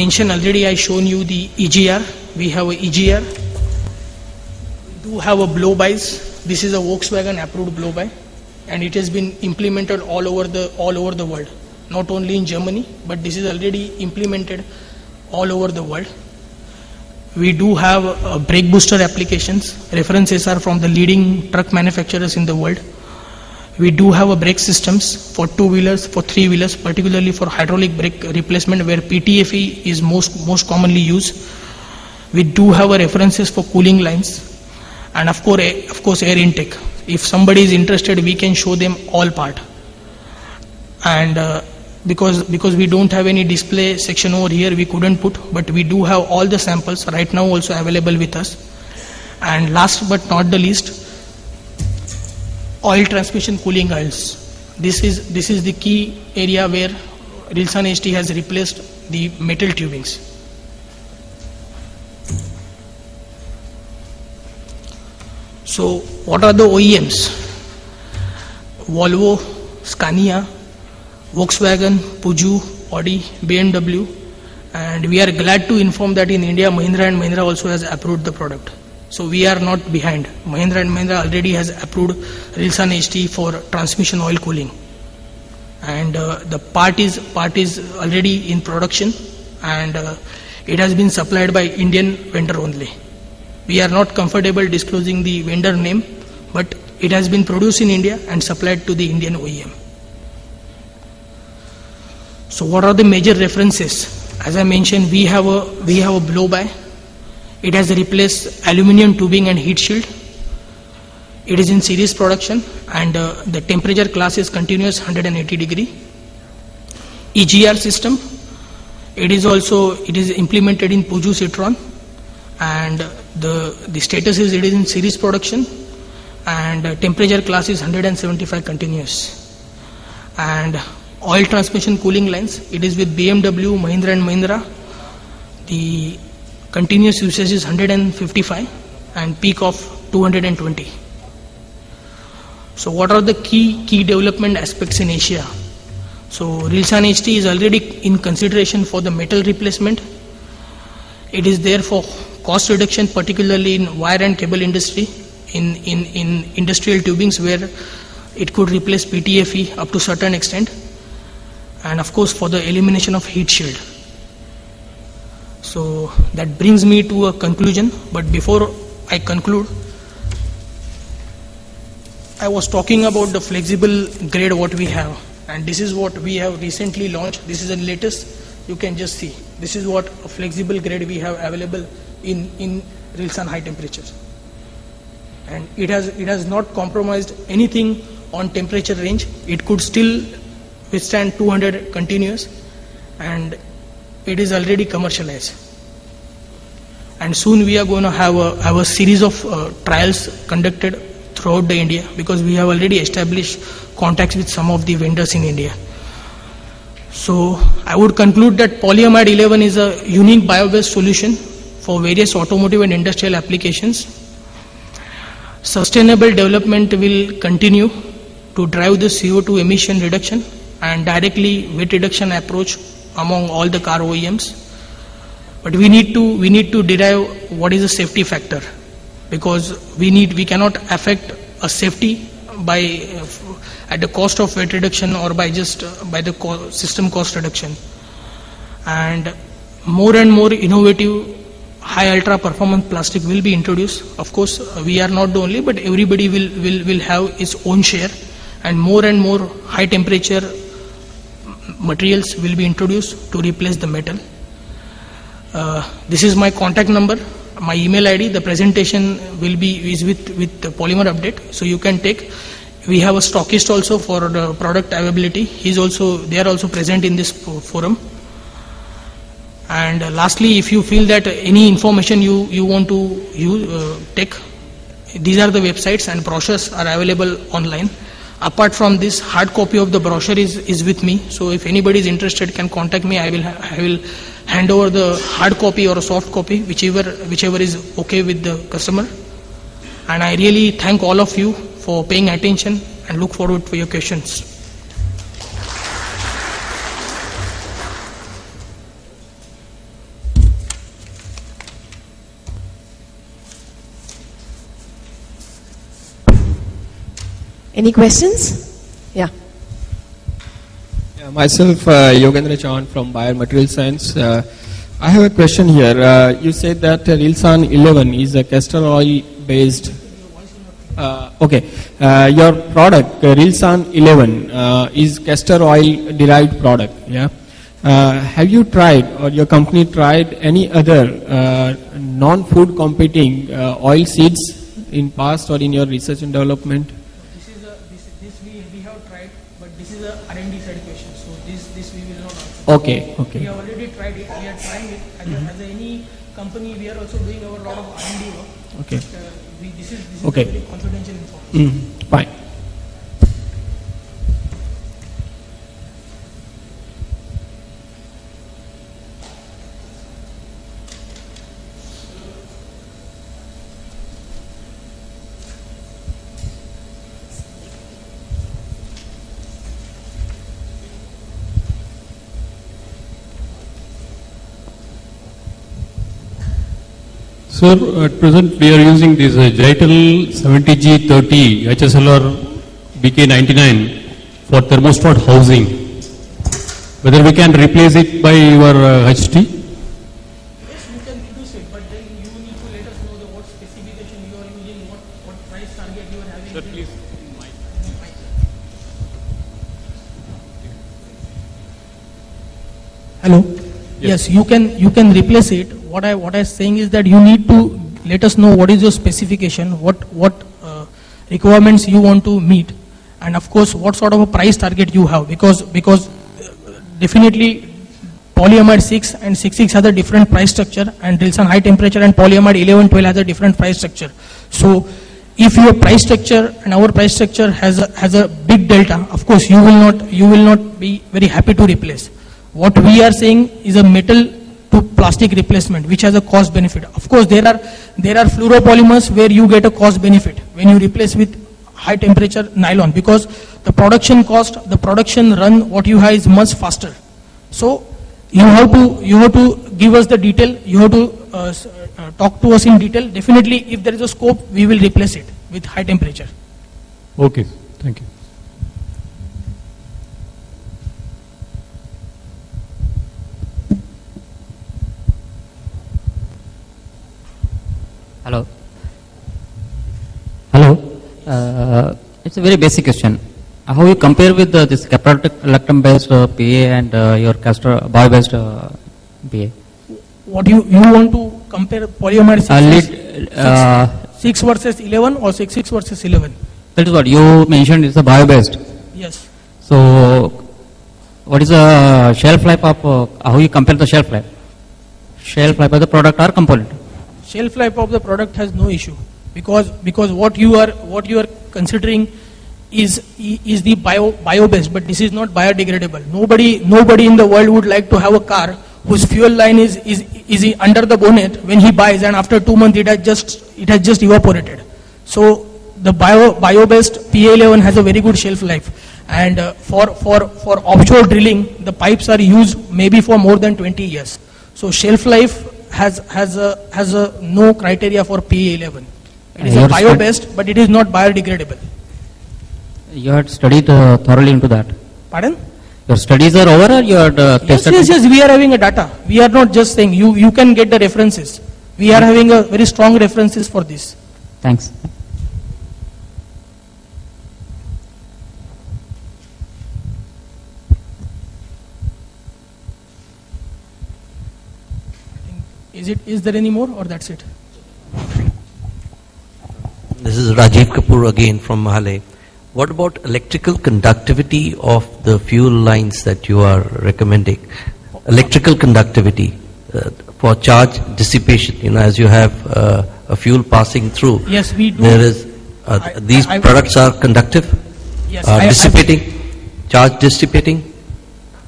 mentioned already, I shown you the EGR. We have a EGR. We do have a blow-bys. This is a Volkswagen approved blow-by, and it has been implemented all over the world. Not only in Germany, but this is already implemented all over the world. We do have brake booster applications. References are from the leading truck manufacturers in the world. We do have brake systems for two-wheelers, for three-wheelers, particularly for hydraulic brake replacement, where PTFE is most commonly used. We do have references for cooling lines, and of course air intake. If somebody is interested, we can show them all part. And because we don't have any display section over here, we couldn't put, but we do have all the samples right now also available with us. And last but not the least, oil transmission cooling oils. This is the key area where Rilsan HT has replaced the metal tubings. So what are the OEMs? Volvo, Scania, Volkswagen, Peugeot, Audi, BMW, and we are glad to inform that in India Mahindra & Mahindra also has approved the product. So we are not behind. Mahindra & Mahindra already has approved Rilsan HT for transmission oil cooling, and the part is already in production, and it has been supplied by Indian vendor only. We are not comfortable disclosing the vendor name, but it has been produced in India and supplied to the Indian OEM. So what are the major references? As I mentioned, we have a blow-by. It has replaced aluminium tubing and heat shield. It is in series production, and the temperature class is continuous 180 degree. EGR system. It is implemented in Peugeot Citroën, and the status is it is in series production, and temperature class is 175 continuous. And oil transmission cooling lines. It is with BMW, Mahindra & Mahindra. The continuous usage is 155 and peak of 220. So what are the key development aspects in Asia? So Rilsan HT is already in consideration for the metal replacement. It is there for cost reduction, particularly in wire and cable industry, in industrial tubings where it could replace PTFE up to certain extent, and of course for the elimination of heat shield. So that brings me to a conclusion, but before I conclude, I was talking about the flexible grade what we have, and this is what we have recently launched. This is the latest. You can just see. This is what a flexible grade we have available in Rilsan high temperature, and it has not compromised anything on temperature range. It could still withstand 200 continuous, and it is already commercialized. And soon we are going to have a series of trials conducted throughout the India, because we have already established contacts with some of the vendors in India. So I would conclude that polyamide 11 is a unique bio-based solution for various automotive and industrial applications. Sustainable development will continue to drive the CO2 emission reduction and directly weight reduction approach among all the car OEMs. But we need to derive what is the safety factor, because we cannot affect a safety at the cost of weight reduction or by the system cost reduction. And more innovative high ultra performance plastic will be introduced. Of course, we are not the only, but everybody will have its own share, and more high temperature materials will be introduced to replace the metal. This is my contact number, my email ID. The presentation is with the Polymerupdate, so you can take. We have a stockist also for the product availability. They are also present in this forum. And lastly, if you feel that any information you want to take, these are the websites and brochures are available online. Apart from this, hard copy of the brochure is with me. So if anybody is interested, can contact me. I will hand over the hard copy or a soft copy, whichever is okay with the customer. And I really thank all of you for paying attention and look forward to your questions. Any questions? Yeah. Myself, Yogendra Chauhan from Biomaterial Science. I have a question here. You said that Rilsan 11 is a castor oil based. Your product, Rilsan 11, is castor oil derived product. Yeah. Have you tried, or your company tried, any other non-food competing oil seeds in past or in your research and development? We have tried, but this is a R&D side question, so this we will not answer. Okay. We have already tried it. We are trying it as any company. We are also doing our lot of R&D work. Okay. But, this is okay. very confidential information. Fine. Sir, at present we are using this Jaitel 70G30 HSLR BK99 for thermostat housing. Whether we can replace it by your HT? Yes, you can reduce it, but then you need to let us know what specification you are using, what price target you are having. Sir, please. Hello. Yes, you can replace it. What I saying is that you need to let us know what is your specification, what requirements you want to meet, and of course what sort of a price target you have, because definitely polyamide 6 and 6.6 has a different price structure, and Rilsan high temperature and polyamide 11.12 has a different price structure. So if your price structure and our price structure has a big delta, of course you will not be very happy to replace. What we are saying is a metal to plastic replacement, which has a cost benefit. Of course, there are fluoropolymers where you get a cost benefit when you replace with high temperature nylon, because the production cost, the production run, what you have is much faster. So you have to give us the detail. You have to talk to us in detail. Definitely, if there is a scope, we will replace it with high temperature. Okay, thank you. Hello. It's a very basic question. How you compare with this caprolactam based PA and your castor bio based PA? What you want to compare polyamide 6 versus 11 or 6 versus 11? That is what you mentioned. It's a bio based. Yes. So, what is the shelf life of? How you compare the shelf life? Shelf life of the product or component? Shelf life of the product has no issue, because what you are considering is the bio based, but this is not biodegradable. Nobody in the world would like to have a car whose fuel line is under the bonnet when he buys, and after 2 months it has just evaporated. So the bio based PA11 has a very good shelf life, and for offshore drilling the pipes are used maybe for more than 20 years. So shelf life has a no criteria for PA11. It is a bio-based, but it is not biodegradable. You had studied thoroughly into that. Pardon? Your studies are over, or you had tested? Yes, we are having a data. We are not just saying, you can get the references. We are having a very strong references for this. Thanks. Is there any more, or that's it? This is Rajiv Kapoor again from Mahalay. What about electrical conductivity of the fuel lines that you are recommending? Electrical conductivity for charge dissipation, as you have a fuel passing through. Yes, we do. There is, these products are conductive? Yes. Dissipating? Charge dissipating?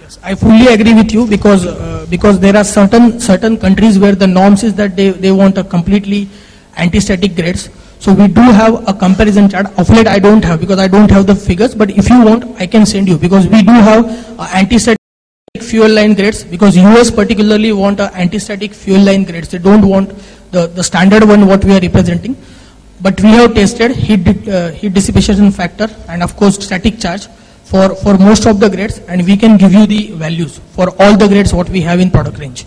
Yes, I fully agree with you, because there are certain countries where the norms is that they want a completely anti-static grades. So we do have a comparison chart. Of late I don't have, because I don't have the figures, but if you want I can send you, because we do have anti-static fuel line grades, because US particularly want anti-static fuel line grades. They don't want the standard one what we are representing. but we have tested heat dissipation factor and of course static charge for most of the grades, and we can give you the values for all the grades what we have in product range.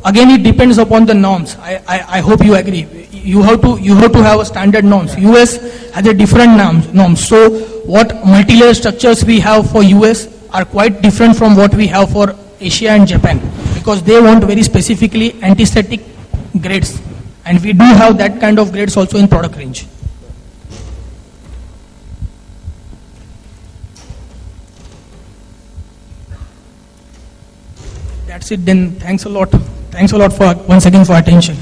Again, it depends upon the norms. I hope you agree. You have to have a standard norms. US has a different norms. So what multi-layer structures we have for US are quite different from what we have for Asia and Japan, because they want very specifically anti-static grades, and we do have that kind of grades also in product range. That's it then. Thanks a lot for once again for attention.